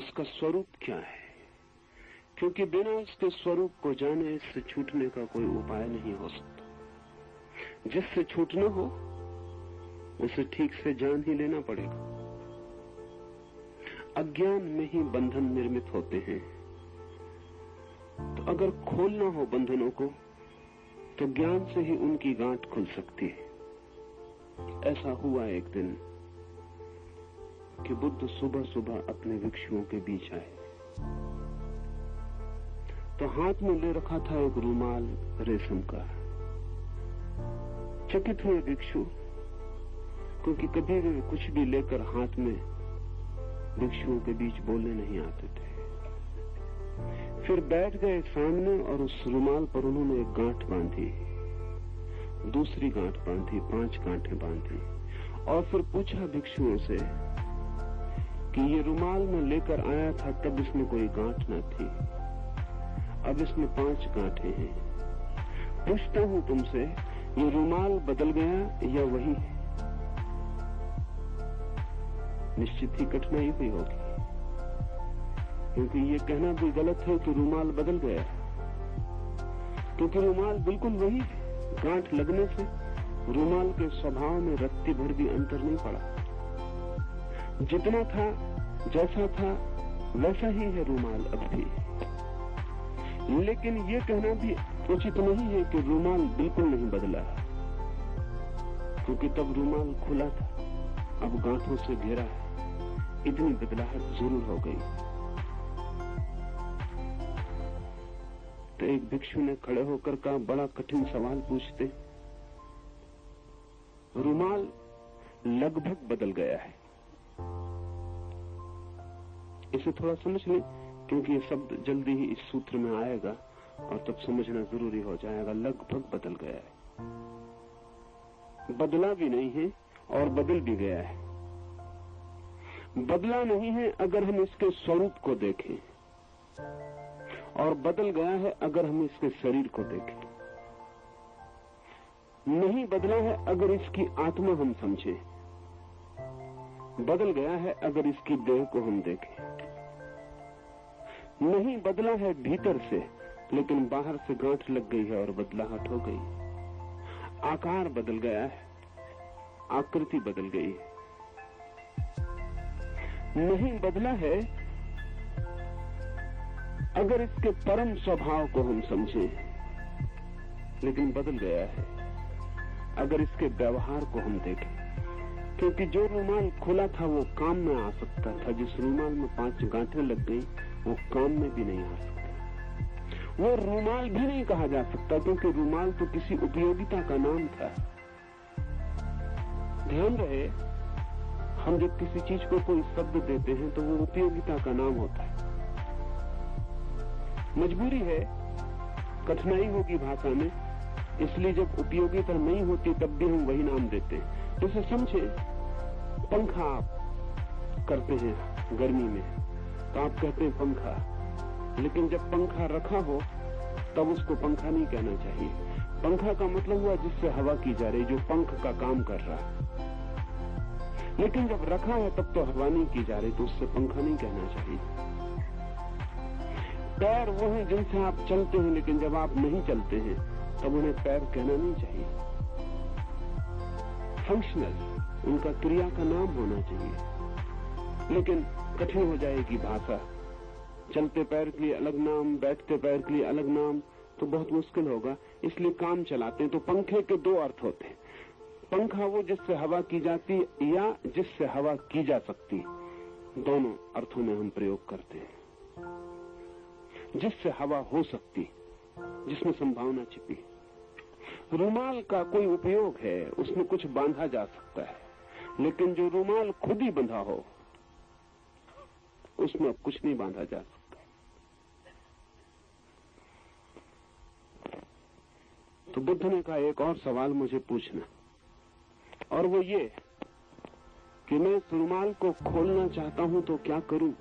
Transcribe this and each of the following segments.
इसका स्वरूप क्या है, क्योंकि बिना इसके स्वरूप को जाने इससे छूटने का कोई उपाय नहीं हो सकता। जिससे छूटना हो उसे ठीक से जान ही लेना पड़ेगा। अज्ञान में ही बंधन निर्मित होते हैं, तो अगर खोलना हो बंधनों को तो ज्ञान से ही उनकी गांठ खुल सकती है। ऐसा हुआ एक दिन कि बुद्ध सुबह सुबह अपने भिक्षुओं के बीच आए, तो हाथ में ले रखा था एक रुमाल रेशम का। चकित हुए भिक्षु, क्योंकि कभी भी कुछ भी लेकर हाथ में भिक्षुओं के बीच बोलने नहीं आते थे। फिर बैठ गए सामने और उस रुमाल पर उन्होंने एक गांठ बांधी, दूसरी गांठ बांधी, 5 गांठें बांधी, और फिर पूछा भिक्षुओं से कि ये रुमाल मैं लेकर आया था तब इसमें कोई गांठ न थी, अब इसमें 5 गांठें हैं। पूछता हूं तुमसे, ये रुमाल बदल गया या वही है? निश्चित ही कठिनाई हुई होगी, क्योंकि ये कहना भी गलत है कि रुमाल बदल गया, क्योंकि रुमाल बिल्कुल वही है। गांठ लगने से रुमाल के स्वभाव में रत्ती भर भी अंतर नहीं पड़ा। जितना था, जैसा था, वैसा ही है रुमाल अब भी। लेकिन ये कहना भी उचित नहीं है कि रुमाल बिल्कुल नहीं बदला, क्योंकि तब रुमाल खुला था, अब गांठों से घिरा है। इतनी बदलाहट जरूर हो गई। तो एक भिक्षु ने खड़े होकर कहा, बड़ा कठिन सवाल पूछते। रुमाल लगभग बदल गया है। इसे थोड़ा समझ लें, क्योंकि ये शब्द जल्दी ही इस सूत्र में आएगा और तब समझना जरूरी हो जाएगा। लगभग बदल गया है, बदला भी नहीं है और बदल भी गया है। बदला नहीं है अगर हम इसके स्वरूप को देखें, और बदल गया है अगर हम इसके शरीर को देखें। नहीं बदला है अगर इसकी आत्मा हम समझें, बदल गया है अगर इसकी देह को हम देखें। नहीं बदला है भीतर से, लेकिन बाहर से गांठ लग गई है और बदलाहट हो गई। आकार बदल गया है, आकृति बदल गई है। नहीं बदला है अगर इसके परम स्वभाव को हम समझें, लेकिन बदल गया है अगर इसके व्यवहार को हम देखें। क्योंकि जो रुमाल खुला था वो काम में आ सकता था, जिस रुमाल में 5 गांठें लग गई वो काम में भी नहीं आ सकता। वो रुमाल भी नहीं कहा जा सकता, क्योंकि रुमाल तो किसी उपयोगिता का नाम था। ध्यान रहे, हम जब किसी चीज को कोई शब्द देते हैं तो वो उपयोगिता का नाम होता है। मजबूरी है, कठिनाई होगी भाषा में, इसलिए जब उपयोगिता नहीं होती तब भी हम वही नाम देते हैं। जैसे समझे, पंखा आप करते हैं गर्मी में तो आप कहते हैं पंखा, लेकिन जब पंखा रखा हो तब उसको पंखा नहीं कहना चाहिए। पंखा का मतलब हुआ जिससे हवा की जा रही, जो पंख का काम कर रहा है। लेकिन जब रखा है तब तो हवा नहीं की जा रही, तो उससे पंखा नहीं कहना चाहिए। पैर वो हैं जिनसे आप चलते हैं, लेकिन जब आप नहीं चलते हैं तब उन्हें पैर कहना नहीं चाहिए। फंक्शनल, उनका क्रिया का नाम होना चाहिए। लेकिन कठिन हो जाएगी भाषा, चलते पैर के लिए अलग नाम, बैठते पैर के लिए अलग नाम, तो बहुत मुश्किल होगा। इसलिए काम चलाते हैं। तो पंखे के 2 अर्थ होते हैं। पंखा वो जिससे हवा की जाती या जिससे हवा की जा सकती, दोनों अर्थों में हम प्रयोग करते हैं। जिससे हवा हो सकती, जिसमें संभावना छिपी। रुमाल का कोई उपयोग है, उसमें कुछ बांधा जा सकता है, लेकिन जो रुमाल खुद ही बंधा हो उसमें अब कुछ नहीं बांधा जा सकता। तो बुद्ध ने कहा, एक और सवाल मुझे पूछना, और वो ये कि मैं इस रुमाल को खोलना चाहता हूं तो क्या करूं?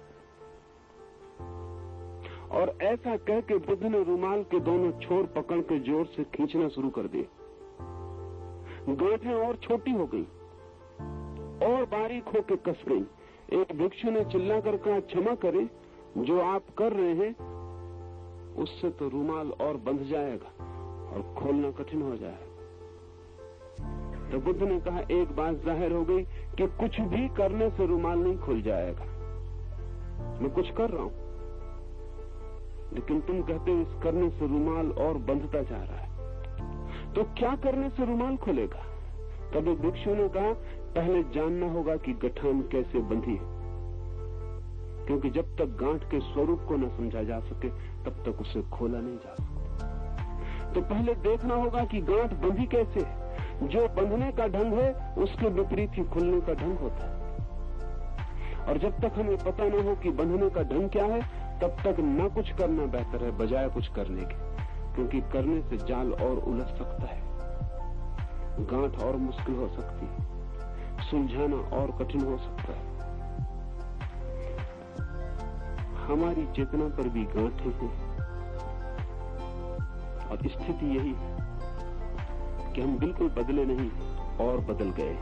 और ऐसा कह के बुद्ध ने रुमाल के दोनों छोर पकड़ के जोर से खींचना शुरू कर दिया। गांठें और छोटी हो गई और बारीक होकर कस गई, एक भिक्षु ने चिल्लाकर कहा, क्षमा करें, जो आप कर रहे हैं उससे तो रुमाल और बंध जाएगा और खोलना कठिन हो जाएगा। तो बुद्ध ने कहा, एक बात जाहिर हो गई कि कुछ भी करने से रुमाल नहीं खुल जाएगा। मैं कुछ कर रहा हूं, लेकिन तुम कहते हो इस करने से रुमाल और बंधता जा रहा है, तो क्या करने से रुमाल खुलेगा? तब एक भिक्षु ने कहा, पहले जानना होगा कि गठान कैसे बंधी है, क्योंकि जब तक गांठ के स्वरूप को न समझा जा सके तब तक उसे खोला नहीं जा सकता। तो पहले देखना होगा कि गांठ बंधी कैसे है। जो बंधने का ढंग है उसके विपरीत ही खुलने का ढंग होता है। और जब तक हमें पता न हो कि बंधने का ढंग क्या है, तब तक न कुछ करना बेहतर है बजाय कुछ करने के, क्योंकि करने से जाल और उलझ सकता है, गांठ और मुश्किल हो सकती है, सुलझाना और कठिन हो सकता है। हमारी चेतना पर भी गांठें हैं और स्थिति यही है कि हम बिल्कुल बदले नहीं और बदल गए।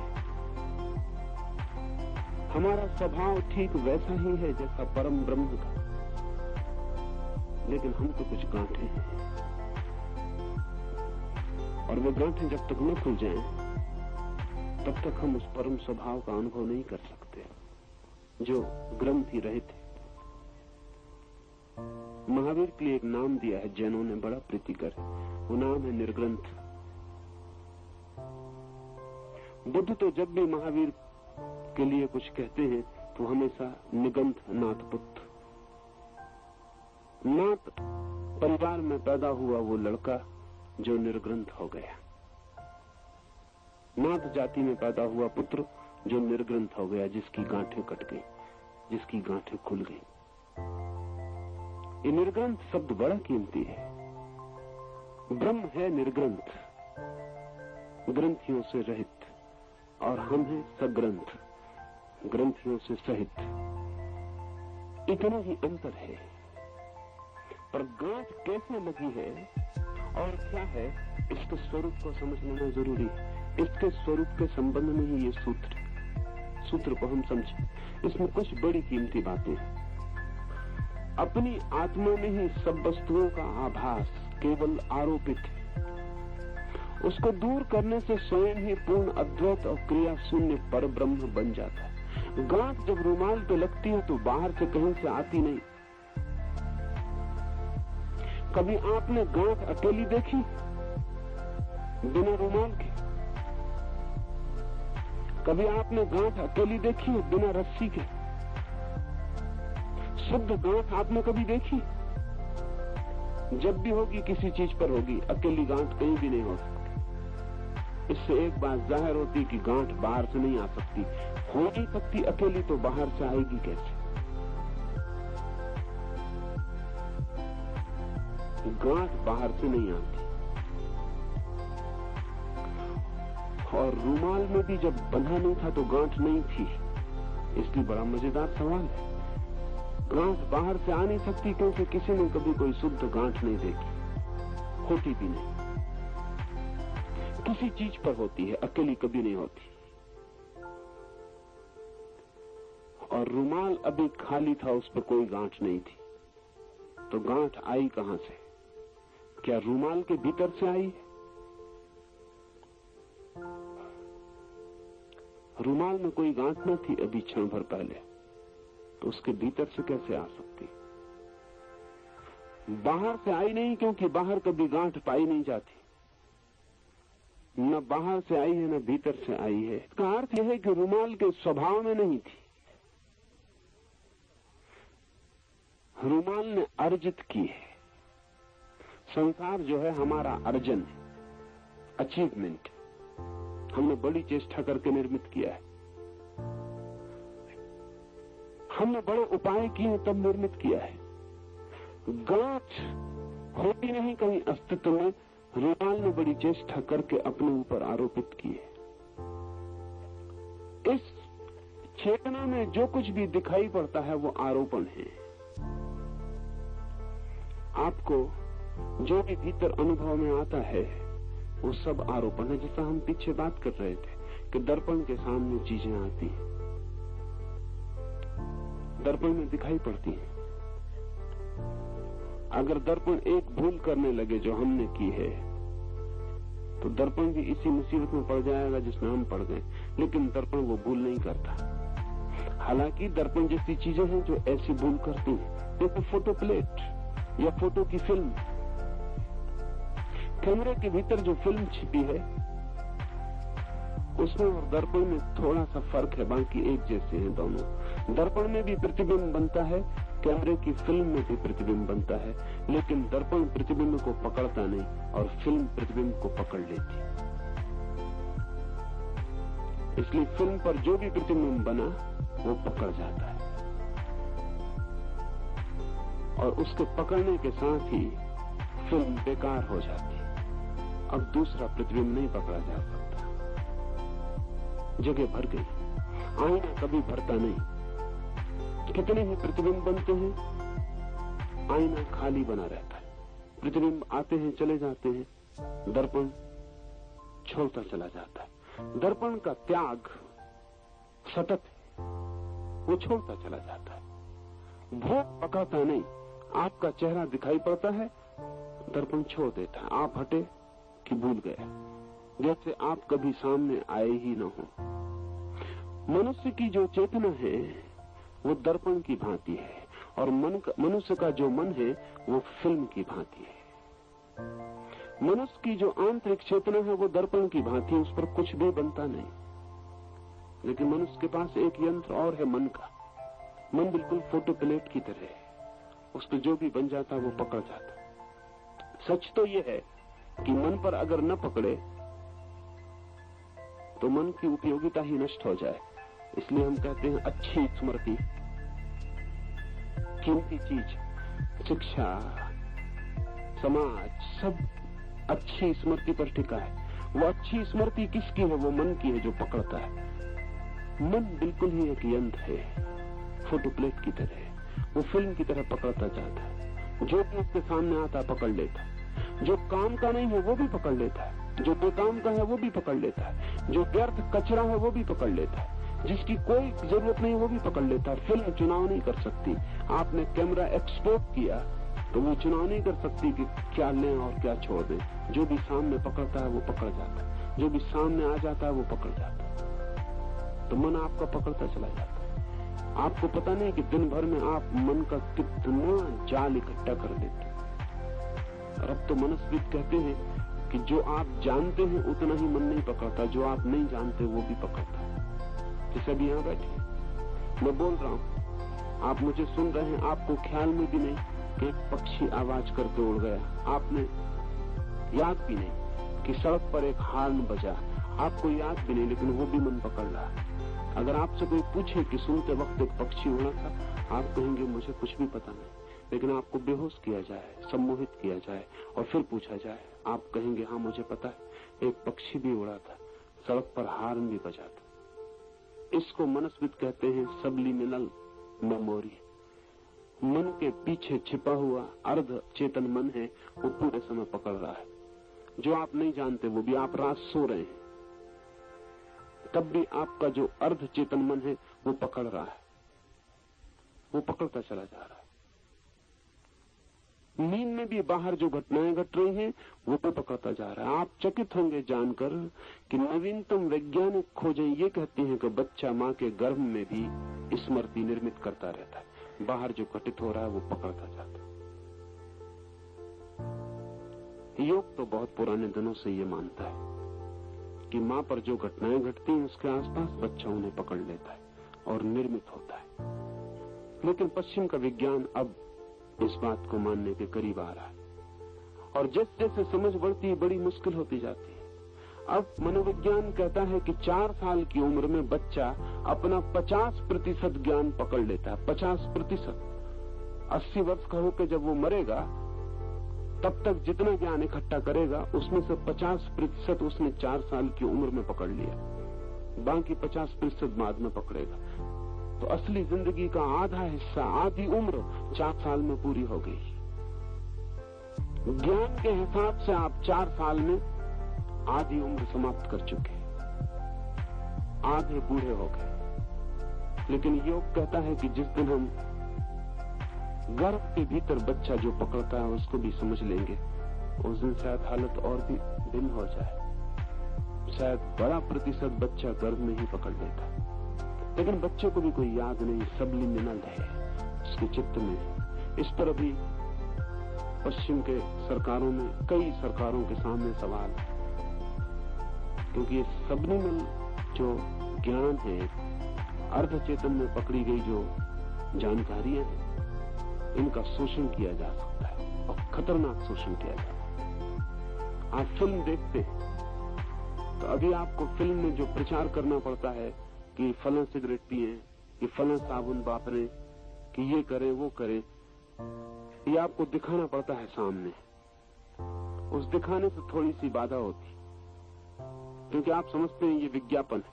हमारा स्वभाव ठीक वैसा ही है जैसा परम ब्रह्म का, लेकिन हम तो कुछ गांठें हैं और वो गांठें जब तक न खुल जाएं, तब तक हम उस परम स्वभाव का अनुभव नहीं कर सकते जो ग्रंथि रहित है। महावीर के लिए एक नाम दिया है जैनों ने, बड़ा प्रीतिकर, वो नाम है निर्ग्रंथ। बुद्ध तो जब भी महावीर के लिए कुछ कहते हैं तो हमेशा निगंथ नाथ पुत्र, नाथ परिवार में पैदा हुआ वो लड़का जो निर्ग्रंथ हो गया, नाथ जाति में पैदा हुआ पुत्र जो निर्ग्रंथ हो गया, जिसकी गांठें कट गई, जिसकी गांठें खुल गई। ये निर्ग्रंथ शब्द बड़ा कीमती है। ब्रह्म है निर्ग्रंथ, ग्रंथियों से रहित, और हम हैं सग्रंथ, ग्रंथियों से सहित। इतना ही अंतर है। पर गांठ कैसे लगी है और क्या है, इसके स्वरूप को समझ लेना जरूरी है। इसके स्वरूप के संबंध में ही ये सूत्र को हम समझें। इसमें कुछ बड़ी कीमती बातें हैं। अपनी आत्मा में ही सब वस्तुओं का आभास केवल आरोपित है। उसको दूर करने से स्वयं ही पूर्ण अद्वैत और क्रिया शून्य पर ब्रह्म बन जाता है। गांठ जब रुमाल पे लगती है तो बाहर से कहीं से आती नहीं। कभी आपने गांठ अकेली देखी बिना रुमाल के? कभी आपने गांठ अकेली देखी बिना रस्सी के? शुद्ध गांठ आपने कभी देखी? जब भी होगी किसी चीज पर होगी, अकेली गांठ कहीं भी नहीं हो सकती। इससे एक बात जाहिर होती कि गांठ बाहर से नहीं आ सकती। हो नहीं सकती अकेली तो बाहर से आएगी कैसे? गांठ बाहर से नहीं आती। और रुमाल में भी जब बंधा नहीं था तो गांठ नहीं थी। इसलिए बड़ा मजेदार सवाल है। गांठ बाहर से आ नहीं सकती क्योंकि किसी ने कभी कोई शुद्ध गांठ नहीं देखी, होती भी नहीं। किसी चीज पर होती है, अकेली कभी नहीं होती। और रुमाल अभी खाली था, उस पर कोई गांठ नहीं थी, तो गांठ आई कहां से? क्या रुमाल के भीतर से आई? रुमाल में कोई गांठ न थी अभी क्षण भर पहले, तो उसके भीतर से कैसे आ सकती? बाहर से आई नहीं, क्योंकि बाहर कभी गांठ पाई नहीं जाती। न बाहर से आई है न भीतर से आई है। इसका अर्थ यह है कि रुमाल के स्वभाव में नहीं थी, रुमाल ने अर्जित की है। संसार जो है हमारा अर्जन है, अचीवमेंट। हमने बड़ी चेष्टा करके निर्मित किया है, हमने बड़े उपाय किए तब निर्मित किया है। गांठ होती नहीं कहीं अस्तित्व में, रुमाल ने बड़ी चेष्टा करके अपने ऊपर आरोपित की है। इस चेतना में जो कुछ भी दिखाई पड़ता है वो आरोपण है। आपको जो भी भीतर अनुभव में आता है वो सब आरोपण है। जैसा हम पीछे बात कर रहे थे कि दर्पण के सामने चीजें आती हैं, दर्पण में दिखाई पड़ती हैं। अगर दर्पण एक भूल करने लगे जो हमने की है, तो दर्पण भी इसी मुसीबत में पड़ जाएगा जिसमें हम पड़ गए। लेकिन दर्पण वो भूल नहीं करता। हालांकि दर्पण जैसी चीजें हैं जो ऐसी भूल करती हैं। देखो फोटो प्लेट या फोटो की फिल्म, कैमरे के भीतर जो फिल्म छिपी है उसमें और दर्पण में थोड़ा सा फर्क है, बाकी एक जैसे हैं दोनों। दर्पण में भी प्रतिबिंब बनता है, कैमरे की फिल्म में भी प्रतिबिंब बनता है, लेकिन दर्पण प्रतिबिंब को पकड़ता नहीं और फिल्म प्रतिबिंब को पकड़ लेती। इसलिए फिल्म पर जो भी प्रतिबिंब बना वो पकड़ जाता है और उसके पकड़ने के साथ ही फिल्म बेकार हो जाती है। अब दूसरा प्रतिबिंब नहीं पकड़ा जा सकता, जगह भर गई। आईना कभी भरता नहीं। कितने ही प्रतिबिंब बनते हैं, आईना खाली बना रहता है। प्रतिबिंब आते हैं चले जाते हैं, दर्पण छोड़ता चला जाता है। दर्पण का त्याग सतत है, वो छोड़ता चला जाता है। भोग पकाता नहीं। आपका चेहरा दिखाई पड़ता है, दर्पण छोड़ देता है। आप हटे कि भूल गया, जैसे आप कभी सामने आए ही न हो। मनुष्य की जो चेतना है वो दर्पण की भांति है और मनुष्य का जो मन है वो फिल्म की भांति है। मनुष्य की जो आंतरिक चेतना है वो दर्पण की भांति है, उस पर कुछ भी बनता नहीं। लेकिन मनुष्य के पास एक यंत्र और है, मन का। मन बिल्कुल फोटो प्लेट की तरह है, उस पर जो भी बन जाता वो पकड़ जाता। सच तो ये है कि मन पर अगर न पकड़े तो मन की उपयोगिता ही नष्ट हो जाए। इसलिए हम कहते हैं अच्छी स्मृति, कीमती चीज, शिक्षा, समाज, सब अच्छी स्मृति पर टिका है। वो अच्छी स्मृति किसकी है? वो मन की है जो पकड़ता है। मन बिल्कुल ही एक यंत्र है, फोटो प्लेट की तरह। वो फिल्म की तरह पकड़ता जाता है। जो भी उसके सामने आता पकड़ लेता है। जो काम का नहीं है वो भी पकड़ लेता है, जो बेकाम का है वो भी पकड़ लेता है, जो व्यर्थ कचरा है वो भी पकड़ लेता है, जिसकी कोई जरूरत नहीं वो भी पकड़ लेता है। फिल्म चुनाव नहीं कर सकती। आपने कैमरा एक्सपोर्ट किया तो वो चुनाव नहीं कर सकती कि क्या लें और क्या छोड़ दें। जो भी सामने पकड़ता है वो पकड़ जाता है, जो भी सामने आ जाता है वो पकड़ जाता है। तो मन आपका पकड़ता चला जाता है। आपको पता नहीं कि दिन भर में आप मन का कितना जाल इकट्ठा कर देते हैं। और अब तो मनस्विद कहते हैं कि जो आप जानते हैं उतना ही मन नहीं पकड़ता, जो आप नहीं जानते वो भी पकड़ता है। जैसे अभी यहाँ बैठे मैं बोल रहा हूँ, आप मुझे सुन रहे हैं, आपको ख्याल में भी नहीं कि एक पक्षी आवाज करके उड़ गया। आपने याद भी नहीं कि सड़क पर एक हॉर्न बजा, आपको याद भी नहीं, लेकिन वो भी मन पकड़ रहा। अगर आपसे कोई पूछे कि सुनते वक्त एक पक्षी उड़ा था, आप कहेंगे मुझे कुछ भी पता नहीं। लेकिन आपको बेहोश किया जाए, सम्मोहित किया जाए और फिर पूछा जाए, आप कहेंगे हाँ मुझे पता है, एक पक्षी भी उड़ा था, सड़क पर हॉर्न भी बजा था। इसको मनस्विद कहते हैं सबलिमिनल मेमोरी। मन के पीछे छिपा हुआ अर्ध चेतन मन है, वो पूरे समय पकड़ रहा है। जो आप नहीं जानते वो भी, आप रात सो रहे हैं तब भी आपका जो अर्ध चेतन मन है वो पकड़ रहा है, वो पकड़ता चला जा रहा है। नींद में भी बाहर जो घटनाएं घट रही हैं वो तो पकड़ता जा रहा है। आप चकित होंगे जानकर कि नवीनतम वैज्ञानिक खोजें ये कहती हैं कि बच्चा मां के गर्भ में भी स्मृति निर्मित करता रहता है। बाहर जो घटित हो रहा है वो पकड़ता जाता है। योग तो बहुत पुराने दिनों से ये मानता है कि मां पर जो घटनाएं घटती हैं उसके आसपास बच्चा उन्हें पकड़ लेता है और निर्मित होता है। लेकिन पश्चिम का विज्ञान अब इस बात को मानने के करीब आ रहा है और जैसे जैसे समझ बढ़ती है बड़ी मुश्किल होती जाती है। अब मनोविज्ञान कहता है कि 4 साल की उम्र में बच्चा अपना 50% ज्ञान पकड़ लेता है। 50%। 80 वर्ष का होकर जब वो मरेगा तब तक जितना ज्ञान इकट्ठा करेगा उसमें से 50% उसने 4 साल की उम्र में पकड़ लिया, बाकी 50% बाद में पकड़ेगा। तो असली जिंदगी का आधा हिस्सा, आधी उम्र 4 साल में पूरी हो गई। ज्ञान के हिसाब से आप 4 साल में आधी उम्र समाप्त कर चुके, आधे बूढ़े हो गए। लेकिन योग कहता है कि जिस दिन हम गर्भ के भीतर बच्चा जो पकड़ता है उसको भी समझ लेंगे, उस दिन शायद हालत और भी भिन्न हो जाए। शायद बड़ा प्रतिशत बच्चा गर्भ में ही पकड़ लेता, लेकिन बच्चे को भी कोई याद नहीं, सबलिमिनल है उसके चित्त में। इस पर अभी पश्चिम के सरकारों में, कई सरकारों के सामने सवाल है, क्योंकि ये सबलिमिनल जो ज्ञान है, अर्ध चेतन में पकड़ी गई जो जानकारियां हैं, इनका शोषण किया जा सकता है और खतरनाक शोषण किया जा सकता है। आप फिल्म देखते हैं तो अभी आपको फिल्म में जो प्रचार करना पड़ता है कि फलां सिगरेट पिए, कि फलां साबुन वापरें, कि ये करें वो करें, ये आपको दिखाना पड़ता है सामने। उस दिखाने से थोड़ी सी बाधा होती, क्योंकि आप समझते हैं ये विज्ञापन है,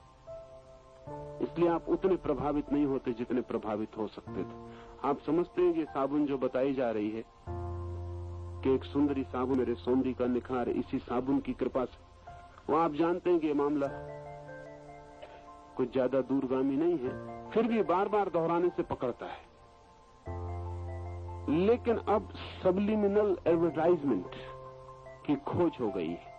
इसलिए आप उतने प्रभावित नहीं होते जितने प्रभावित हो सकते थे। आप समझते हैं कि साबुन जो बताई जा रही है कि एक सुंदरी साबुन, मेरे सौंदर्य का निखार इसी साबुन की कृपा से, वो आप जानते हैं कि ये मामला कुछ ज्यादा दूरगामी नहीं है, फिर भी बार बार दोहराने से पकड़ता है। लेकिन अब सबलिमिनल एडवर्टाइजमेंट की खोज हो गई है।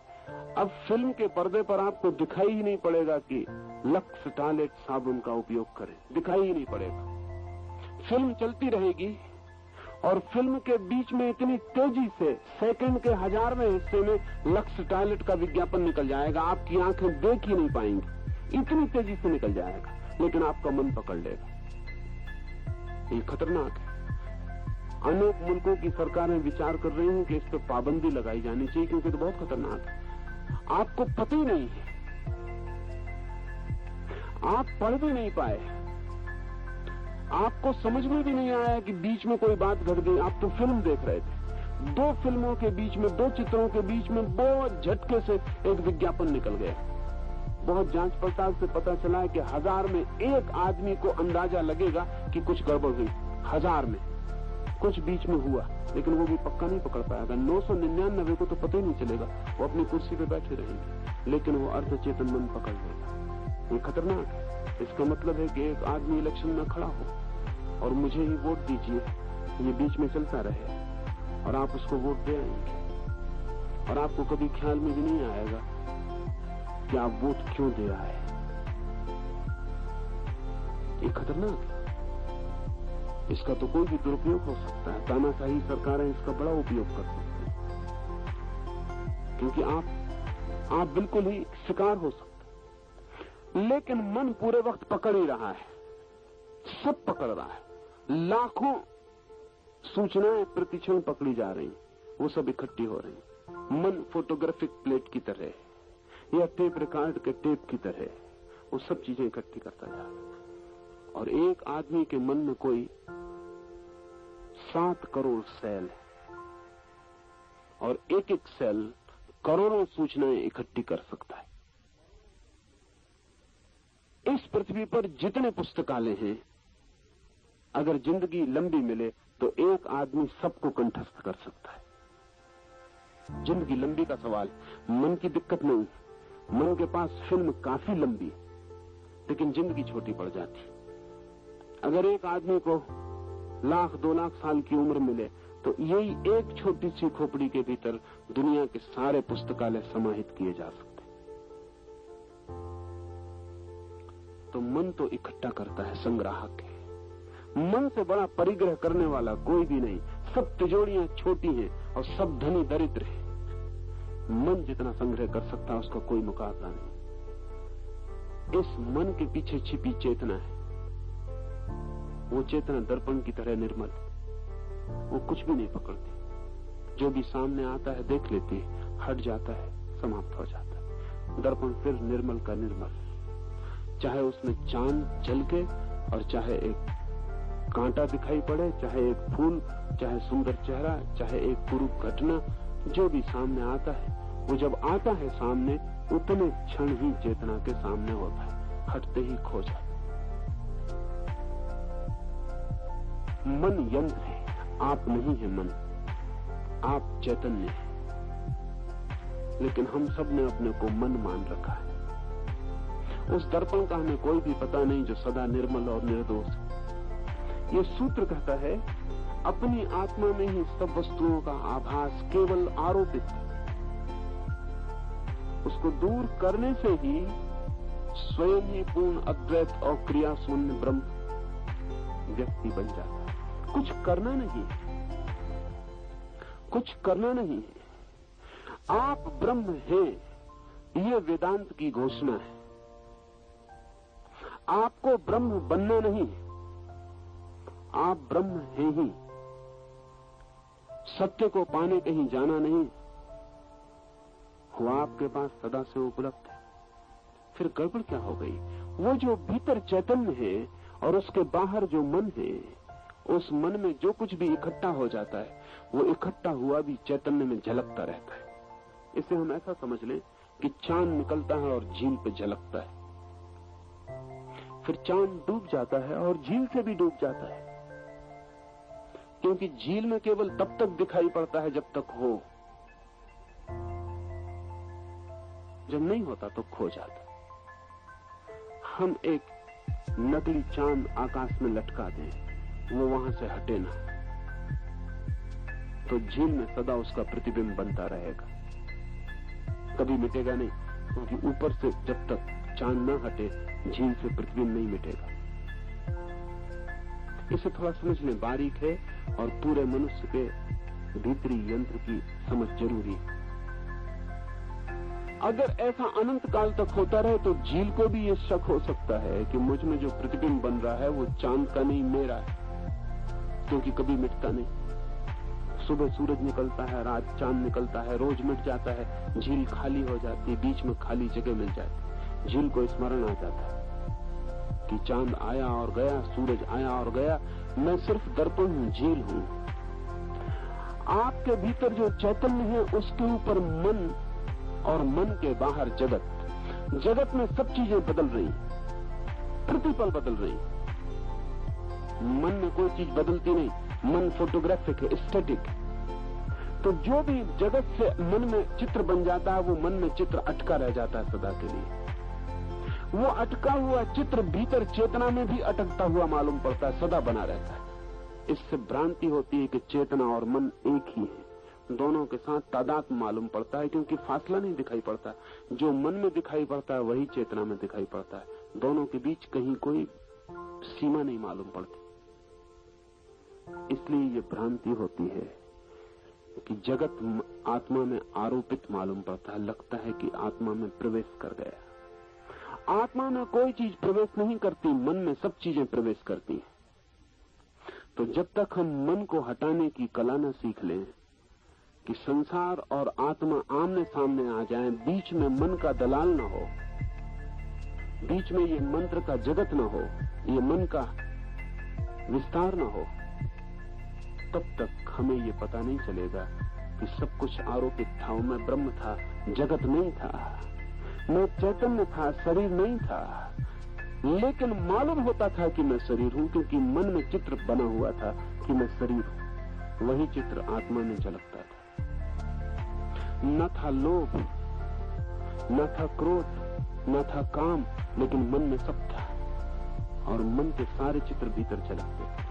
अब फिल्म के पर्दे पर आपको दिखाई ही नहीं पड़ेगा कि लक्स टॉयलेट साबुन का उपयोग करें, दिखाई ही नहीं पड़ेगा। फिल्म चलती रहेगी और फिल्म के बीच में इतनी तेजी से सेकंड के 1000वें हिस्से में लक्स टॉयलेट का विज्ञापन निकल जाएगा, आपकी आंखें देख ही नहीं पाएंगी, इतनी तेजी से निकल जाएगा, लेकिन आपका मन पकड़ लेगा। ये खतरनाक है। अनेक मुल्कों की सरकारें विचार कर रही हैं कि इस पर पाबंदी लगाई जानी चाहिए, क्योंकि तो बहुत खतरनाक है। आपको पता ही नहीं है, आप पढ़ भी नहीं पाए, आपको समझ में भी नहीं आया कि बीच में कोई बात घट गई। आप तो फिल्म देख रहे थे, 2 फिल्मों के बीच में, 2 चित्रों के बीच में बहुत झटके से एक विज्ञापन निकल गया। बहुत जांच पड़ताल से पता चला है कि 1000 में 1 आदमी को अंदाजा लगेगा कि कुछ गड़बड़ हुई। 1000 में कुछ बीच में हुआ, लेकिन वो भी पक्का नहीं पकड़ पाएगा। 999 को तो पता ही नहीं चलेगा, वो अपनी कुर्सी पे बैठे रहेंगे, लेकिन वो अर्धचेतन मन पकड़ लेगा। ये खतरनाक है। इसका मतलब है कि एक आदमी इलेक्शन में खड़ा हो और मुझे ही वोट दीजिए, ये बीच में चलता रहे और आप उसको वोट दे आएंगे और आपको कभी ख्याल में भी नहीं आएगा कि आप वोट क्यों दे आए। ये खतरनाक है। इसका तो कोई भी दुरुपयोग हो सकता है। तानाशाही सरकारें इसका बड़ा उपयोग कर सकती हैं, क्योंकि आप बिल्कुल ही शिकार हो सकते। लेकिन मन पूरे वक्त पकड़ ही रहा है, सब पकड़ रहा है। लाखों सूचनाएं प्रतिक्षण पकड़ी जा रही, वो सब इकट्ठी हो रही। मन फोटोग्राफिक प्लेट की तरह है या टेप रिकॉर्ड के टेप की तरह है, वो सब चीजें इकट्ठी करता जा रहा है। और एक आदमी के मन में कोई 7 करोड़ सेल है और एक सेल करोड़ों सूचनाएं इकट्ठी कर सकता है। इस पृथ्वी पर जितने पुस्तकालय हैं, अगर जिंदगी लंबी मिले तो एक आदमी सबको कंठस्थ कर सकता है। जिंदगी लंबी का सवाल, मन की दिक्कत नहीं। मन के पास फिल्म काफी लंबी, लेकिन जिंदगी छोटी पड़ जाती। अगर एक आदमी को 1,00,000-2 लाख साल की उम्र मिले तो यही एक छोटी सी खोपड़ी के भीतर दुनिया के सारे पुस्तकालय समाहित किए जा सकते। तो मन तो इकट्ठा करता है, संग्राहक है। मन से बड़ा परिग्रह करने वाला कोई भी नहीं। सब तिजोरियां छोटी हैं और सब धनी दरिद्र है। मन जितना संग्रह कर सकता है उसका कोई मुकाबला नहीं। इस मन के पीछे छिपी चेतना है। वो चेतना दर्पण की तरह निर्मल, वो कुछ भी नहीं पकड़ती। जो भी सामने आता है देख लेती है, हट जाता है, समाप्त हो जाता है। दर्पण फिर निर्मल का निर्मल, चाहे उसमें चांद झलके और चाहे एक कांटा दिखाई पड़े, चाहे एक फूल, चाहे सुंदर चेहरा, चाहे एक कुरूप घटना, जो भी सामने आता है, वो जब आता है सामने उतने क्षण ही चेतना के सामने होता है, हटते ही खो जाता है। मन यंत्र है, आप नहीं है मन, आप चैतन्य है। लेकिन हम सब ने अपने को मन मान रखा है उस दर्पण का हमें कोई भी पता नहीं जो सदा निर्मल और निर्दोष है। ये सूत्र कहता है अपनी आत्मा में ही सब वस्तुओं का आभास केवल आरोपित, उसको दूर करने से ही स्वयं ही पूर्ण अद्वैत और क्रिया शून्य ब्रह्म व्यक्ति बन जाता है। कुछ करना नहीं, कुछ करना नहीं है। आप ब्रह्म हैं, ये वेदांत की घोषणा है। आपको ब्रह्म बनना नहीं, आप ब्रह्म हैं ही। सत्य को पाने कहीं जाना नहीं, वो आपके पास सदा से उपलब्ध है। फिर गड़बड़ क्या हो गई? वो जो भीतर चैतन्य है और उसके बाहर जो मन है, उस मन में जो कुछ भी इकट्ठा हो जाता है वो इकट्ठा हुआ भी चैतन्य में झलकता रहता है। इसे हम ऐसा समझ लें कि चांद निकलता है और झील पे झलकता है, फिर चांद डूब जाता है और झील से भी डूब जाता है, क्योंकि झील में केवल तब तक दिखाई पड़ता है जब तक हो, जब नहीं होता तो खो जाता। हम एक नकली चांद आकाश में लटका दें, वो वहां से हटे ना, तो झील में सदा उसका प्रतिबिंब बनता रहेगा, कभी मिटेगा नहीं, क्योंकि ऊपर से जब तक चांद न हटे झील से प्रतिबिंब नहीं मिटेगा। इसे थोड़ा समझ लें, बारीक है और पूरे मनुष्य के भीतरी यंत्र की समझ जरूरी है। अगर ऐसा अनंत काल तक होता रहे तो झील को भी ये शक हो सकता है कि मुझ में जो प्रतिबिंब बन रहा है वो चांद का नहीं मेरा है, क्योंकि कभी मिटता नहीं। सुबह सूरज निकलता है, रात चांद निकलता है, रोज मिट जाता है, झील खाली हो जाती है, बीच में खाली जगह मिल जाती, झील को स्मरण आ जाता है कि चांद आया और गया, सूरज आया और गया, मैं सिर्फ दर्पण हूं, झील हूं। आपके भीतर जो चैतन्य है उसके ऊपर मन और मन के बाहर जगत। जगत में सब चीजें बदल रही, प्रतिपल बदल रही। मन में कोई चीज बदलती नहीं, मन फोटोग्राफिक है, स्टैटिक। तो जो भी जगत से मन में चित्र बन जाता है वो मन में चित्र अटका रह जाता है सदा के लिए। वो अटका हुआ चित्र भीतर चेतना में भी अटकता हुआ मालूम पड़ता है, सदा बना रहता है। इससे भ्रांति होती है कि चेतना और मन एक ही है, दोनों के साथ तादाद मालूम पड़ता है, क्योंकि फासला नहीं दिखाई पड़ता। जो मन में दिखाई पड़ता है वही चेतना में दिखाई पड़ता है, दोनों के बीच कहीं कोई सीमा नहीं मालूम पड़ती। इसलिए ये भ्रांति होती है कि जगत आत्मा में आरोपित मालूम पड़ता है, लगता है कि आत्मा में प्रवेश कर गया। आत्मा में कोई चीज प्रवेश नहीं करती, मन में सब चीजें प्रवेश करती हैं। तो जब तक हम मन को हटाने की कला न सीख लें कि संसार और आत्मा आमने सामने आ जाएं, बीच में मन का दलाल न हो, बीच में ये मंत्र का जगत न हो, ये मन का विस्तार न हो, तब तक हमें ये पता नहीं चलेगा कि सब कुछ आरोपित था। मैं ब्रह्म था, जगत नहीं था, मैं चैतन्य था, शरीर नहीं था। लेकिन मालूम होता था कि मैं शरीर हूं, क्योंकि मन में चित्र बना हुआ था कि मैं शरीर हूं। वही चित्र आत्मा में झलकता था। न था लोभ, न था क्रोध, न था काम, लेकिन मन में सब था, और मन के सारे चित्र भीतर झलकते थे,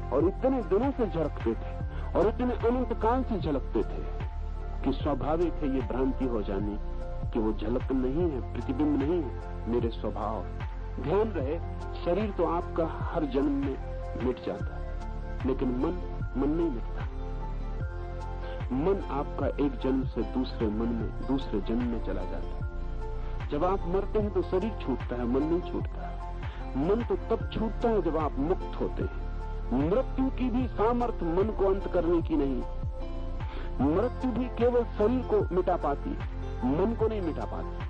और इतने दिनों से झलकते थे, और इतने अनंत काल से झलकते थे कि स्वाभाविक है ये भ्रांति हो जानी कि वो झलक नहीं है, प्रतिबिंब नहीं है, मेरे स्वभाव। ध्यान रहे, शरीर तो आपका हर जन्म में मिट जाता है, लेकिन मन नहीं मिटता। मन आपका एक जन्म से दूसरे मन में, दूसरे जन्म में चला जाता है। जब आप मरते हैं तो शरीर छूटता है, मन नहीं छूटता। मन तो तब छूटता है जब आप मुक्त होते हैं। मृत्यु की भी सामर्थ्य मन को अंत करने की नहीं। मृत्यु भी केवल शरीर को मिटा पाती, मन को नहीं मिटा पाती।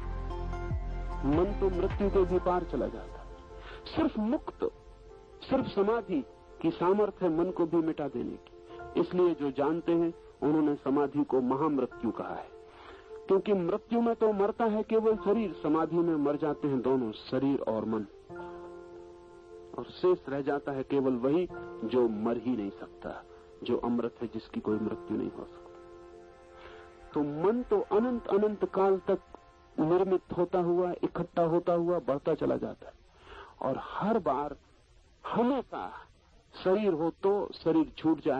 मन तो मृत्यु के भी पार चला जाता है। सिर्फ मुक्त, सिर्फ समाधि की सामर्थ्य है मन को भी मिटा देने की। इसलिए जो जानते हैं उन्होंने समाधि को महामृत्यु कहा है, क्योंकि मृत्यु में तो मरता है केवल शरीर, समाधि में मर जाते हैं दोनों, शरीर और मन, और शेष रह जाता है केवल वही जो मर ही नहीं सकता, जो अमृत है, जिसकी कोई मृत्यु नहीं हो सकती। तो मन तो अनंत अनंत काल तक निर्मित होता हुआ, इकट्ठा होता हुआ बढ़ता चला जाता है। और हर बार हमेशा शरीर हो तो शरीर छूट जाए,